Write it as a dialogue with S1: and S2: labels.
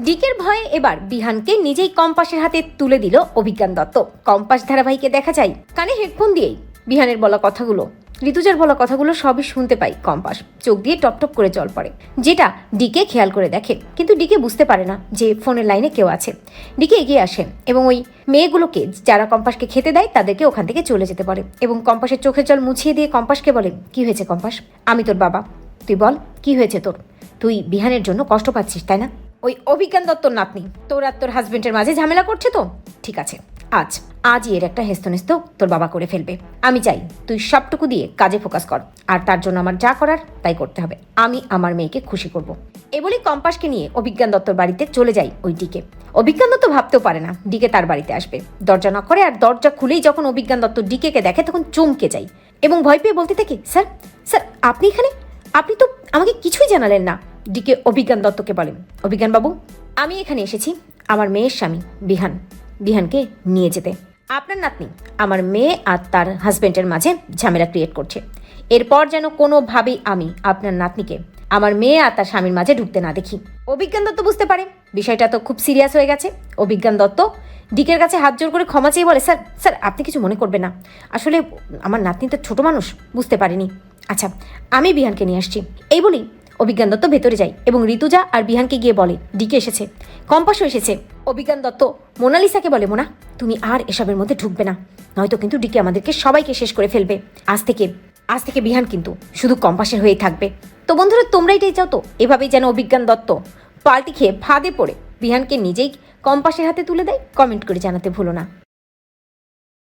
S1: ডিকের ভয়ে এবার বিহানকে নিজেই কম্পাসের হাতে তুলে দিল অভিজ্ঞান দত্ত। কম্পাস ধারাবাহিকে দেখা যায় কানে হেডফোন দিয়েই বিহানের বলা কথাগুলো, ঋতুজার বলা কথাগুলো সবই শুনতে পাই কম্পাস। চোখ দিয়ে টপটপ করে জল পড়ে, যেটা ডিকে খেয়াল করে দেখে, কিন্তু ডিকে বুঝতে পারে না যে ফোনের লাইনে কেউ আছে। ডিকে এগিয়ে আসেন এবং ওই মেয়েগুলোকে যারা কম্পাসকে খেতে দেয় তাদেরকে ওখান থেকে চলে যেতে পারে এবং কম্পাসের চোখের জল মুছিয়ে দিয়ে কম্পাসকে বলে, কি হয়েছে কম্পাস? আমি তোর বাবা, তুই বল কি হয়েছে তোর? তুই বিহানের জন্য কষ্ট পাচ্ছিস তাই না? ওই অভিজ্ঞান দত্তর নাতনি তোর আর তোর হাজবেন্ডের মাঝে ঝামেলা করছে তো? ঠিক আছে, আজই এর একটা হেস্তনেস্ত তোর বাবা করে ফেলবে। আমি চাই তুই সবটুকু দিয়ে কাজে ফোকাস কর, আর তার জন্য আমার যা করার তাই করতে হবে। আমি আমার মেয়েকে খুশি করব। এ বলে কম্পাসকে নিয়ে অভিজ্ঞান দত্তর বাড়িতে চলে যাই ওই ডিকে। অভিজ্ঞান দত্ত ভাবতেও পারে না ডিকে তার বাড়িতে আসবে। দরজা নক করে, আর দরজা খুলেই যখন অভিজ্ঞান দত্ত ডিকেকে দেখে তখন চমকে যায় এবং ভয় পেয়ে বলতে থাকে, স্যার স্যার আপনি এখানে? আপনি তো আমাকে কিছুই জানালেন না। ডিকে অভিজ্ঞান দত্তকে বলেন, অভিজ্ঞান বাবু, আমি এখানে এসেছি আমার মেয়ের স্বামী বিহানকে নিয়ে যেতে। আপনার নাতনি আমার মেয়ে আর তার হাজবেন্ডের মাঝে ঝামেলা ক্রিয়েট করছে। এরপর যেন কোনোভাবেই আমি আপনার নাতনিকে আমার মেয়ে আর তার স্বামীর মাঝে ঢুকতে না দেখি। অভিজ্ঞান দত্ত বুঝতে পারে বিষয়টা তো খুব সিরিয়াস হয়ে গেছে। অভিজ্ঞান দত্ত ডিকের কাছে হাত জোর করে ক্ষমা চেয়ে বলে, স্যার স্যার আপনি কিছু মনে করবেন না, আসলে আমার নাতনি তো ছোট মানুষ, বুঝতে পারিনি। আচ্ছা, আমি বিহানকে নিয়ে আসছি। এই বলি অভিজ্ঞান দত্ত ভেতরে যায় এবং ঋতুজা আর বিহানকে গিয়ে বলে, ডিকে এসেছে, কম্পাসও এসেছে। অভিজ্ঞান দত্ত মোনালিসাকে বলে, মোনা তুমি আর এসবের মধ্যে ঢুকবে না, নয়তো কিন্তু ডিকে আমাদেরকে সবাইকে শেষ করে ফেলবে। আজ থেকে বিহান কিন্তু শুধু কম্পাসের হয়েই থাকবে। তো বন্ধুরা, তোমরা এটাই চাও তো এভাবেই যেন অভিজ্ঞান দত্ত পাল্টি খেয়ে ফাঁদে পড়ে বিহানকে নিজেই কম্পাসের হাতে তুলে দেয়? কমেন্ট করে জানাতে ভুলো না।